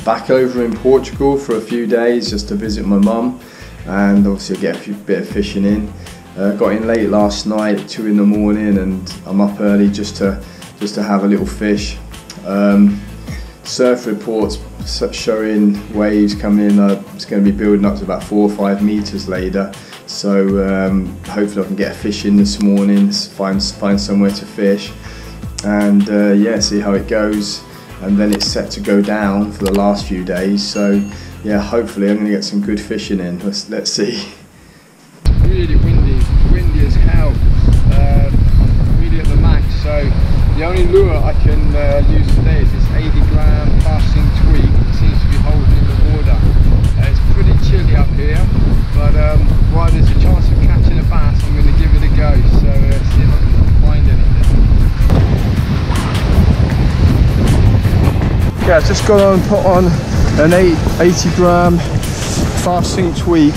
back over in Portugal for a few days just to visit my mum, and obviously get a bit of fishing in. Got in late last night, 2 in the morning, and I'm up early just to have a little fish. Surf reports showing waves coming in. It's going to be building up to about 4 or 5 meters later. So hopefully I can get a fish in this morning, find somewhere to fish, and yeah, see how it goes. And then it's set to go down for the last few days. So yeah, hopefully I'm going to get some good fishing in. Let's see. Really windy as hell, really at the max. So the only lure I can use today is this 80-gram passing tweak. It seems to be holding in the water. It's pretty chilly up here, but while there's a chance of catching a bass, I'm going to give it a go. So see if I can find anything. Yeah, I've just got on, put on an 80-gram fasting tweak.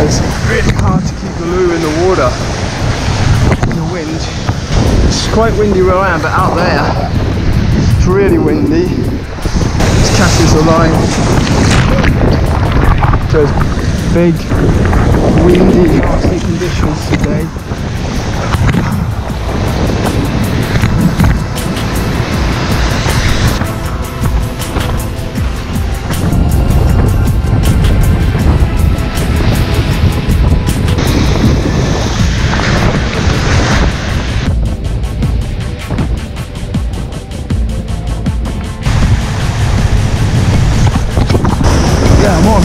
It's really hard to keep the lure in the water in the wind. It's quite windy where I am, but out there it's really windy. This catches the line. So it's big, windy, nasty conditions today. Yeah, I'm on.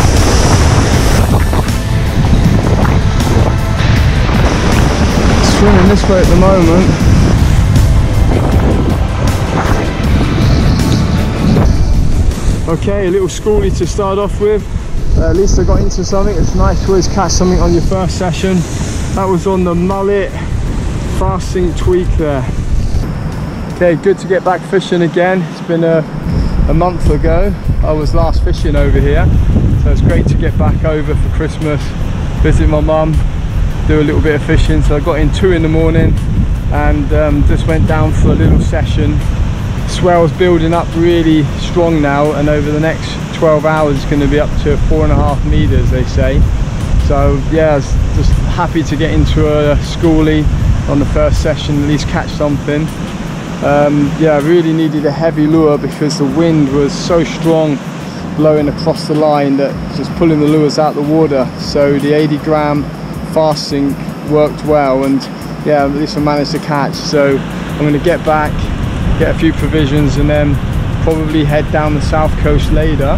Swimming this way at the moment. Okay, a little schoolie to start off with. At least I got into something. It's nice to always catch something on your first session. That was on the Mullet fasting tweak there. Okay, good to get back fishing again. It's been a month ago I was last fishing over here, so it's great to get back over for Christmas, visit my mum, do a little bit of fishing. So I got in 2 in the morning and just went down for a little session. Swell's building up really strong now, and over the next 12 hours it's going to be up to 4.5 meters, they say. So yeah, I was just happy to get into a schoolie on the first session, at least catch something. Yeah, I really needed a heavy lure because the wind was so strong blowing across the line that just pulling the lures out the water. So the 80-gram fasting worked well, and yeah, at least I managed to catch. So I'm going to get back, get a few provisions, and then probably head down the south coast later.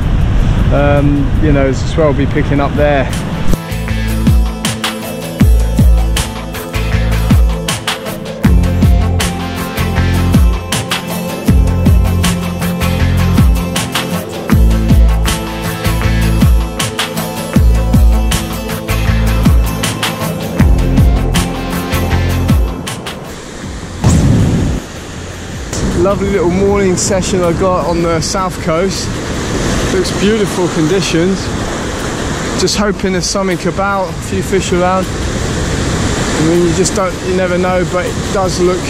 You know, as well, I'll be picking up there. Lovely little morning session I got on the south coast. Looks beautiful conditions. Just hoping there's something about, a few fish around. I mean, you never know, but it does look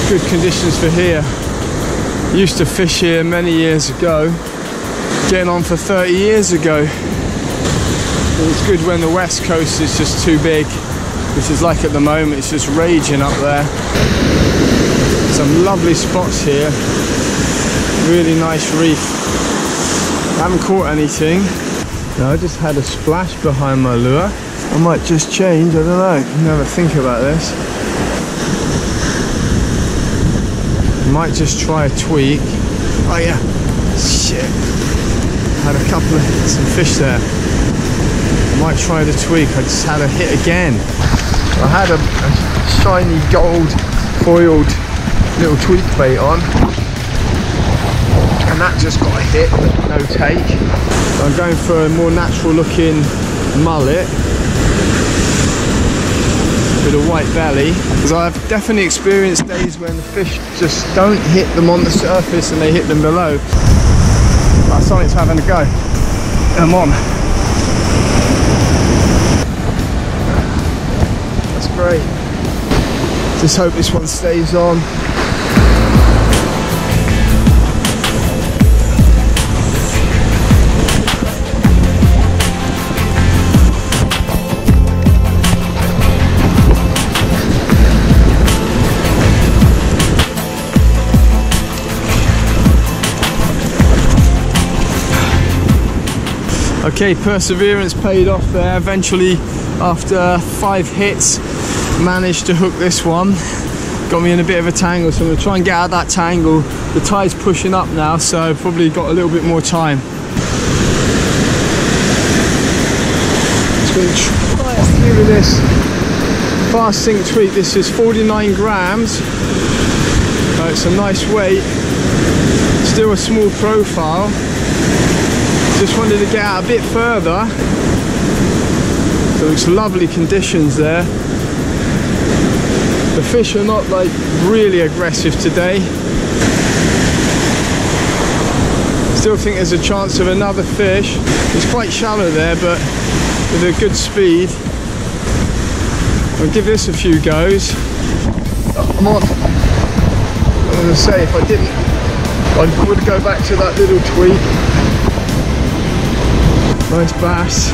good conditions for here. Used to fish here many years ago, getting on for 30 years ago. It's good when the west coast is just too big, which is like at the moment. It's just raging up there. Some lovely spots here, really nice reef. I haven't caught anything. No, I just had a splash behind my lure. I might just change, I don't know, never think about this. Might just try a tweak. Oh yeah, shit. Had a couple of some fish there. Might try the tweak. I just had a hit again. I had a shiny gold foiled little tweak bait on, and that just got a hit, but no take. So I'm going for a more natural looking mullet with a white belly, because I've definitely experienced days when the fish just don't hit them on the surface and they hit them below. That's something to having a go. I'm on. That's great. Just hope this one stays on. Okay, perseverance paid off there. Eventually, after 5 hits, managed to hook this one. Got me in a bit of a tangle, so I'm going to try and get out of that tangle. The tide's pushing up now, so I've probably got a little bit more time. Just going to try a few of this fast sink tweak. This is 49 grams. It's a nice weight. Still a small profile. Just wanted to get out a bit further. So it's lovely conditions there. The fish are not like really aggressive today. Still think there's a chance of another fish. It's quite shallow there, but with a good speed. I'll give this a few goes. Come on. I'm going to say, if I didn't, I would go back to that little tweak. Nice bass.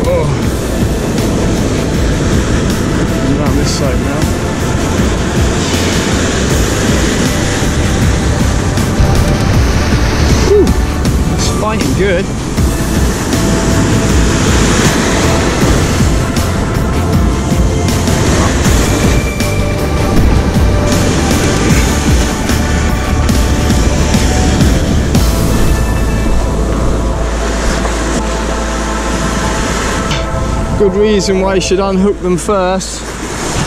Oh. Around this side now. Whew. It's fighting good. Good reason why you should unhook them first.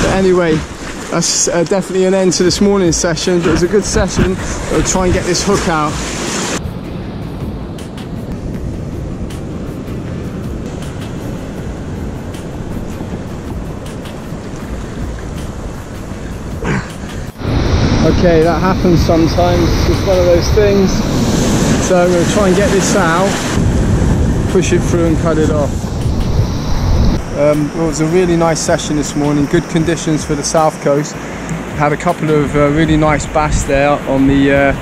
But anyway, that's definitely an end to this morning's session, but it was a good session. I'll try and get this hook out. Okay, that happens sometimes. It's just one of those things. So I'm going to try and get this out, push it through and cut it off. Well, it was a really nice session this morning. Good conditions for the south coast. Had a couple of really nice bass there on the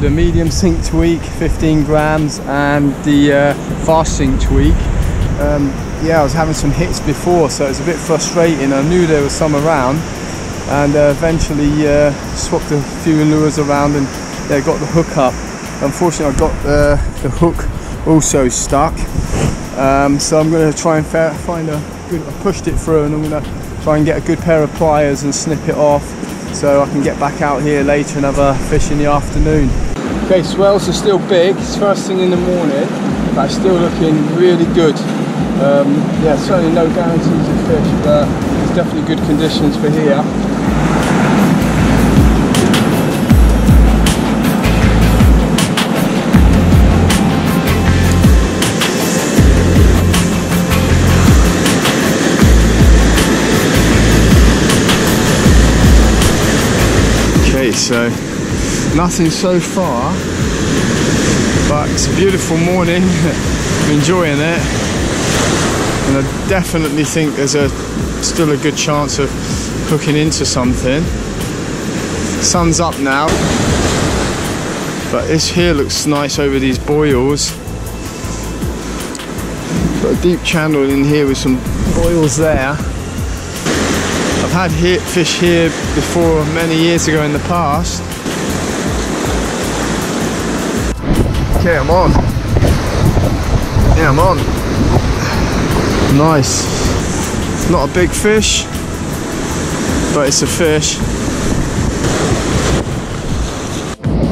the medium sink tweak, 15 grams, and the fast sink tweak. Yeah, I was having some hits before, so it was a bit frustrating. I knew there was some around, and eventually swapped a few lures around and got the hook up. Unfortunately, I got the hook also stuck. So I'm going to try and find a good, I pushed it through, and I'm going to try and get a good pair of pliers and snip it off so I can get back out here later and have a fish in the afternoon. Okay, swells are still big. It's first thing in the morning, but it's still looking really good. Yeah, certainly no guarantees of fish, but it's definitely good conditions for here. So nothing so far, but it's a beautiful morning. I'm enjoying it, and I definitely think there's still a good chance of hooking into something. Sun's up now, but this here looks nice over these boils. Got a deep channel in here with some boils there. I've had fish here before many years ago in the past. Okay, I'm on. Yeah, I'm on. Nice. It's not a big fish, but it's a fish.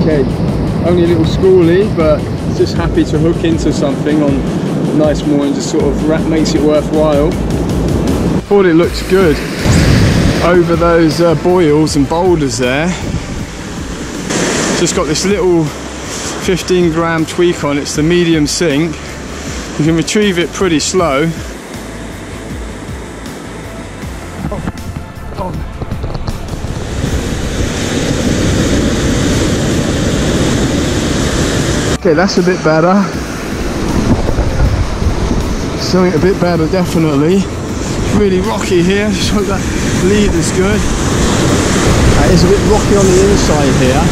Okay, only a little schoolie, but just happy to hook into something on a nice morning. Just sort of makes it worthwhile. Thought it looks good over those boils and boulders there. Just got this little 15 gram tweak on. It's the medium sink. You can retrieve it pretty slow. Okay, that's a bit better. Something a bit better, definitely. Really rocky here, just hope that lead is good. It is a bit rocky on the inside here.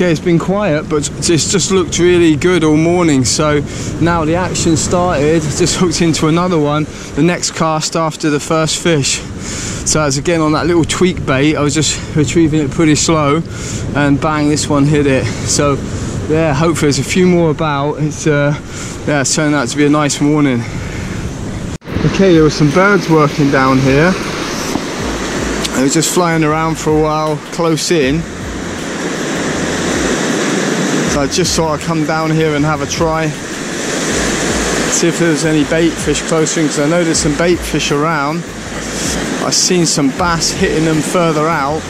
Okay, it's been quiet, but it's just looked really good all morning. So now the action started. Just hooked into another one, the next cast after the first fish. So I was again on that little tweak bait. I was just retrieving it pretty slow, and bang, this one hit it. So yeah, hopefully there's a few more about. It's it's turned out to be a nice morning. Okay, there were some birds working down here. They were just flying around for a while close in. So I just thought I'd come down here and have a try, see if there's any bait fish closer in, because I know there's some bait fish around. I've seen some bass hitting them further out.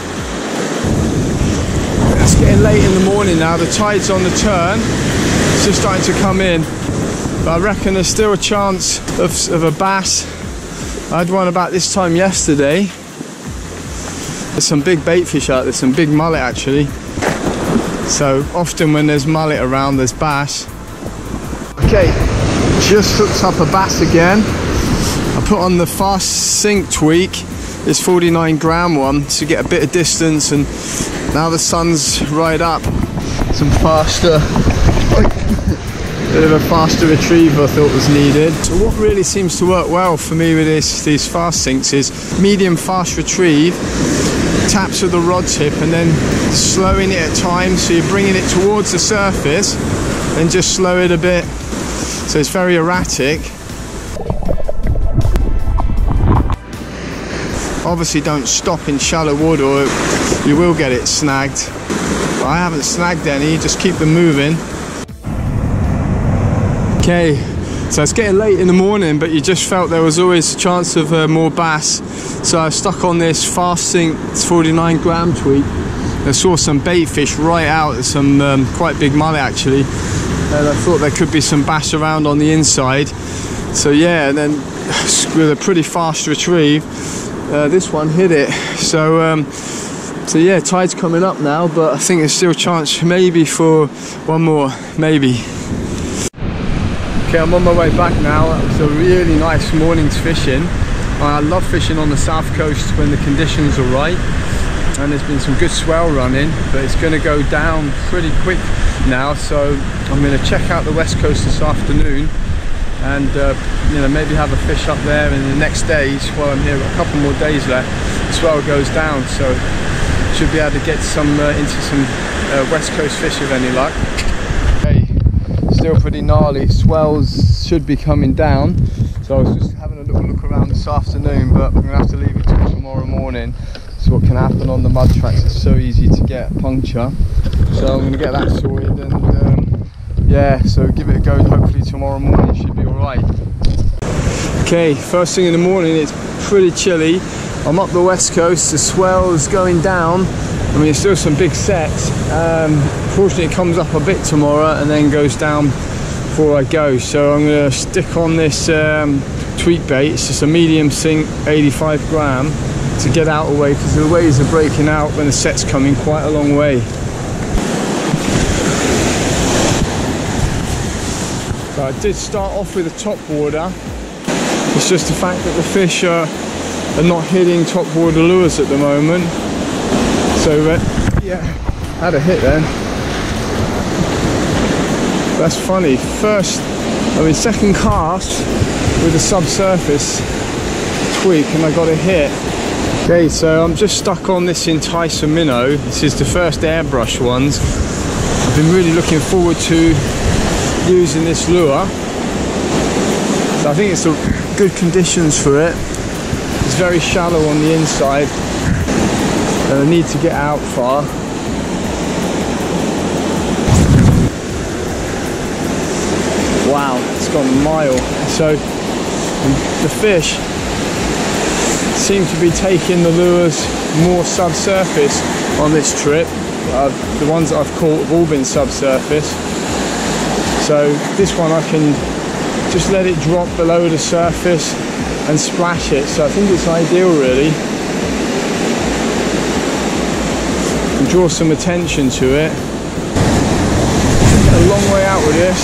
It's getting late in the morning now, the tide's on the turn, it's just starting to come in. But I reckon there's still a chance of a bass. I had one about this time yesterday. There's some big bait fish out there, some big mullet actually. So often when there's mullet around, there's bass. Okay, just hooked up a bass again. I put on the fast sink tweak, this 49 gram one, to get a bit of distance, and now the sun's right up. Some faster, bit of a faster retrieve I thought was needed. So what really seems to work well for me with these fast sinks is medium fast retrieve, taps of the rod tip, and then slowing it at times, so you're bringing it towards the surface and just slow it a bit, so it's very erratic. Obviously don't stop in shallow water or you will get it snagged. But I haven't snagged any, just keep them moving. Okay, so it's getting late in the morning, but you just felt there was always a chance of more bass. So I stuck on this fast sink 49 gram tweak. I saw some bait fish right out, some quite big mullet actually, and I thought there could be some bass around on the inside. So yeah, and then with a pretty fast retrieve, this one hit it. So so yeah, tide's coming up now, but I think there's still a chance maybe for one more, maybe. Okay, I'm on my way back now. That was a really nice morning's fishing. I love fishing on the south coast when the conditions are right, and there's been some good swell running, but it's going to go down pretty quick now, so I'm going to check out the west coast this afternoon and you know, maybe have a fish up there in the next days while I'm here. A couple more days left, the swell goes down, so should be able to get some into some west coast fish with any luck. Okay, still pretty gnarly, swells should be coming down, so I was just having a little look around this afternoon, but I'm going to have to leave it till tomorrow morning. So what can happen on the mud tracks, it's so easy to get a puncture, so I'm going to get that sorted, and yeah, so give it a go. Hopefully tomorrow morning it should be alright. Okay, first thing in the morning, it's pretty chilly. I'm up the west coast, the swell is going down. I mean, there's still some big sets. Fortunately it comes up a bit tomorrow and then goes down before I go, so I'm going to stick on this tweak bait. It's just a medium sink 85 gram to get out of the way, because the waves are breaking out when the set's coming quite a long way. So I did start off with a top water. It's just the fact that the fish are not hitting top water lures at the moment. So yeah, had a hit then. That's funny. Second cast with a subsurface tweak and I got a hit. Okay, so I'm just stuck on this Enticer Minnow. This is the first airbrush ones. I've been really looking forward to using this lure. So I think it's good conditions for it. It's very shallow on the inside and I need to get out far. Wow, it's gone a mile. So the fish seem to be taking the lures more subsurface on this trip. The ones that I've caught have all been subsurface. So this one I can just let it drop below the surface and splash it. So I think it's ideal really. And draw some attention to it. A long way out with this.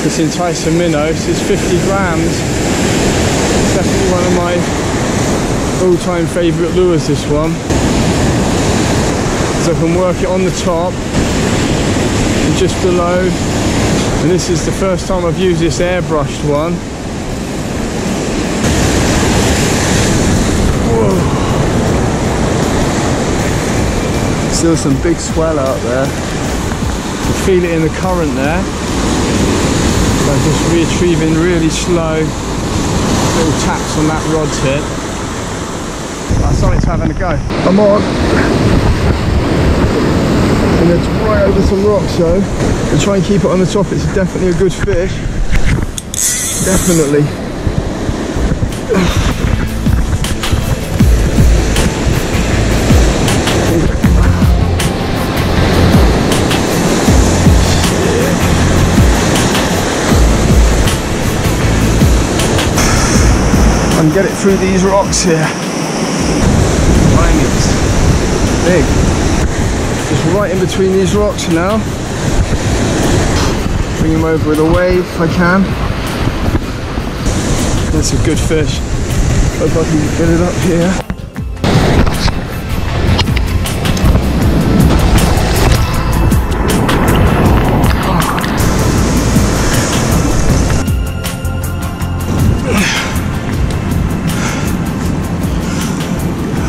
This Enticer Minnow, this is 50 grams. It's definitely one of my all-time favourite lures, this one. so I can work it on the top and just below. And this is the first time I've used this airbrushed one. Whoa. Still some big swell out there. You can feel it in the current there. So I'm just retrieving really slow, little taps on that rod tip. That's something to having a go. I'm on. And it's right over some rocks, so I'll try and keep it on the top. It's definitely a good fish. Definitely. And get it through these rocks here. Blimey, it's big. Just right in between these rocks now. Bring him over with a wave if I can. That's a good fish. Hope I can get it up here.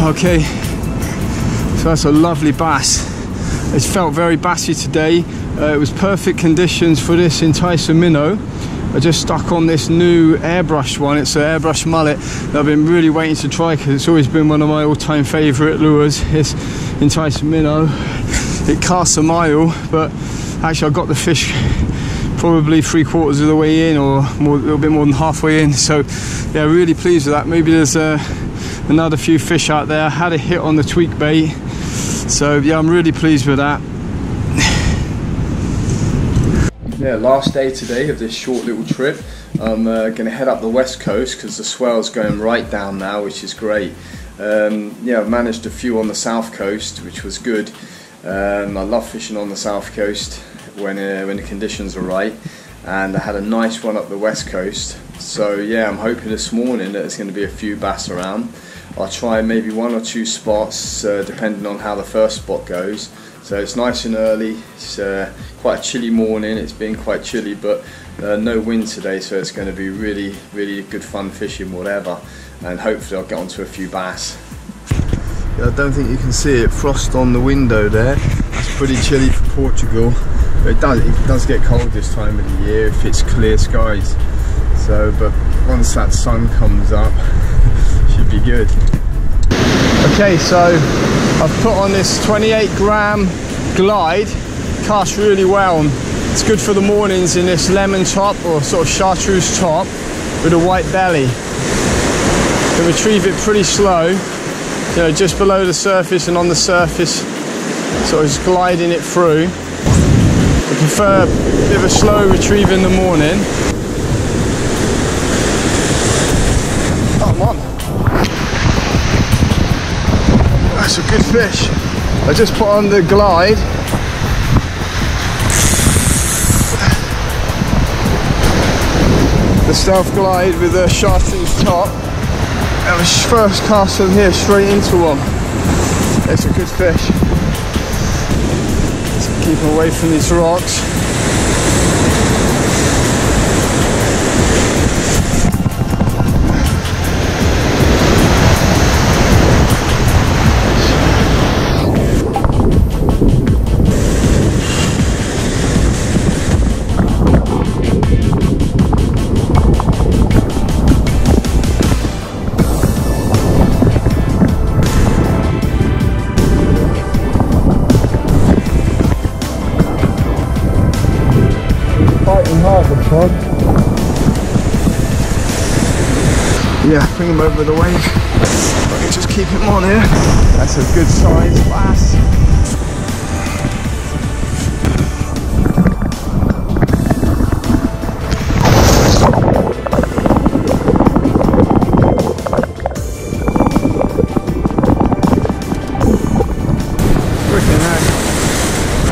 Okay, so that's a lovely bass. It's felt very bassy today. It was perfect conditions for this Enticer Minnow. I just stuck on this new airbrushed one. It's an airbrushed mullet that I've been really waiting to try because it's always been one of my all-time favourite lures, this Enticer Minnow. It casts a mile, but actually I got the fish probably 3/4 of the way in, or more, a little bit more than halfway in. So yeah, really pleased with that. Maybe there's another few fish out there. I had a hit on the tweak bait, so yeah, I'm really pleased with that. Yeah, last day today of this short little trip. I'm going to head up the west coast because the swell's going right down now, which is great. Yeah, I've managed a few on the south coast, which was good. I love fishing on the south coast when the conditions are right, and I had a nice one up the west coast. So yeah, I'm hoping this morning that there's going to be a few bass around. I'll try maybe 1 or 2 spots depending on how the first spot goes. So it's nice and early. It's quite a chilly morning. It's been quite chilly, but no wind today, so it's going to be really, really good fun fishing, whatever. And hopefully I'll get onto a few bass. Yeah, I don't think you can see it. Frost on the window there. That's pretty chilly for Portugal. But it does get cold this time of the year if it's clear skies. So, but once that sun comes up, should be good. Okay, so I've put on this 28-gram glide. Casts really well. It's good for the mornings in this lemon top or sort of chartreuse top with a white belly. You can retrieve it pretty slow, you know, just below the surface and on the surface, sort of just gliding it through. I prefer a bit of a slow retrieve in the morning. Oh, I'm on. That's a good fish. I just put on the glide. The Stealth Glide with a chartreuse top. And the first cast from here straight into one. It's a good fish. Let's keep away from these rocks. Yeah, bring him over the wave. I can just keep him on here. That's a good size bass. Freaking heck.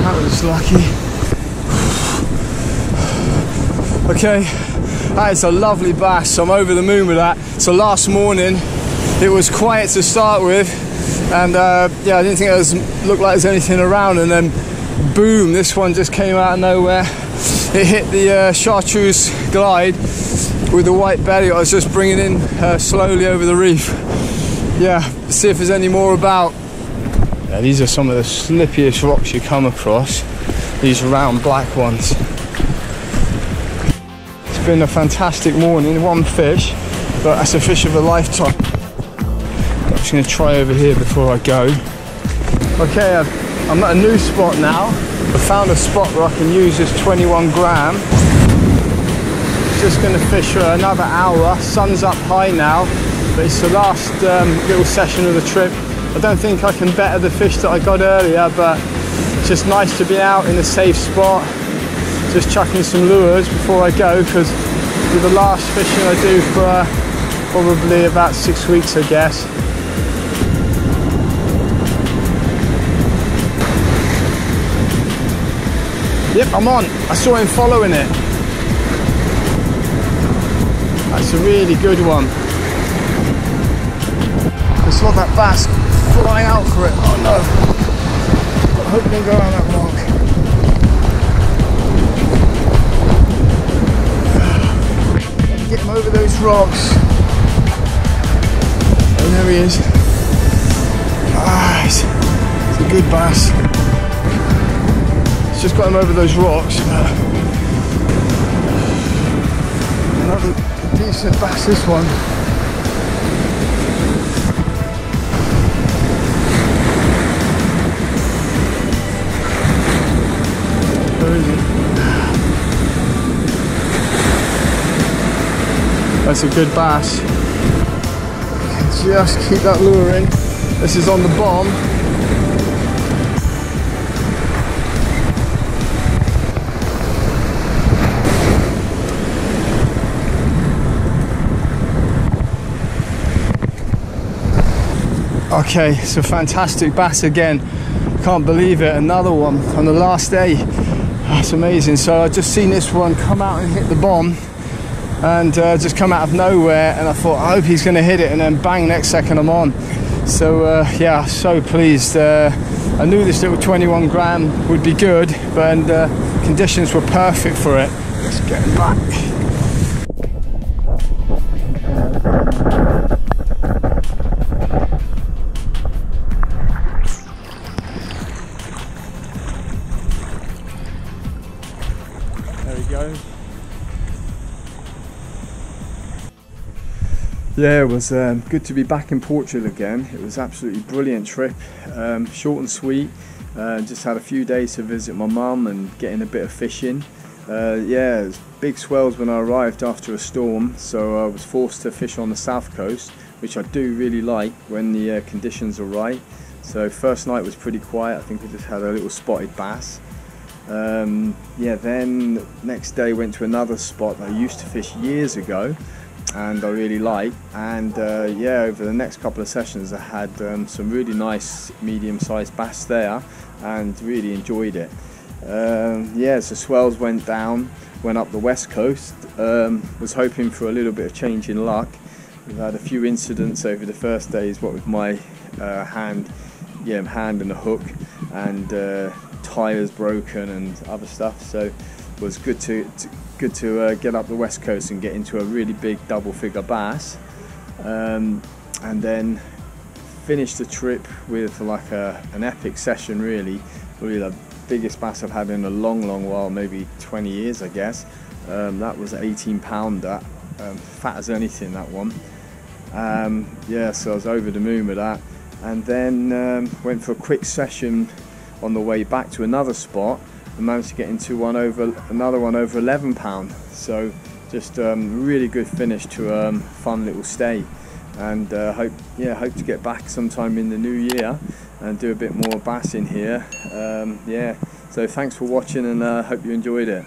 That was lucky. Okay, that is a lovely bass. I'm over the moon with that. So last morning it was quiet to start with, and yeah, I didn't think it looked like there's anything around, and then boom, this one just came out of nowhere. It hit the chartreuse glide with the white belly I was just bringing in slowly over the reef. Yeah, see if there's any more about. Yeah, these are some of the slippiest rocks you come across, these round black ones. It's been a fantastic morning, one fish, but that's a fish of a lifetime. I'm just going to try over here before I go. Okay, I'm at a new spot now. I found a spot where I can use this 21 gram. Just going to fish for another hour. Sun's up high now, but it's the last little session of the trip. I don't think I can better the fish that I got earlier, but it's just nice to be out in a safe spot, just chucking some lures before I go, because with the last fishing I do for probably about 6 weeks, I guess. Yep, I'm on. I saw him following it. That's a really good one. I saw that bass flying out for it. Oh no. I hope he didn't go around that rock. Get him over those rocks. Oh, there he is. Ah, it's a good bass. Just got him over those rocks. Another decent bass, this one. Where is he? That's a good bass. Just keep that lure in. This is on the bomb. Okay, it's a fantastic bass again. Can't believe it, another one on the last day. That's amazing. So I just seen this one come out and hit the bomb, and just come out of nowhere, and I thought, I hope he's going to hit it, and then bang, next second I'm on. So yeah, so pleased. I knew this little 21 gram would be good, but conditions were perfect for it. Let's get him back. Yeah, it was good to be back in Portugal again. It was absolutely brilliant trip, short and sweet. Just had a few days to visit my mum and getting a bit of fishing. Yeah, it was big swells when I arrived after a storm, so I was forced to fish on the south coast, which I do really like when the conditions are right. So first night was pretty quiet. I think we just had a little spotted bass. Yeah, then next day went to another spot that I used to fish years ago, and I really like. And yeah, over the next couple of sessions I had some really nice medium-sized bass there and really enjoyed it. Yeah, so swells went down, went up the west coast. Was hoping for a little bit of change in luck. We've had a few incidents over the first days, what with my hand and the hook, and tires broken and other stuff. So it was good to get up the west coast and get into a really big double-figure bass, and then finish the trip with like an epic session. Really the biggest bass I've had in a long while, maybe 20 years I guess. That was an 18-pounder, fat as anything, that one. Yeah, so I was over the moon with that, and then went for a quick session on the way back to another spot and managed to get into another one over 11 pound. So just really good finish to a fun little stay, and hope to get back sometime in the new year and do a bit more bass in here. Yeah, so thanks for watching, and hope you enjoyed it.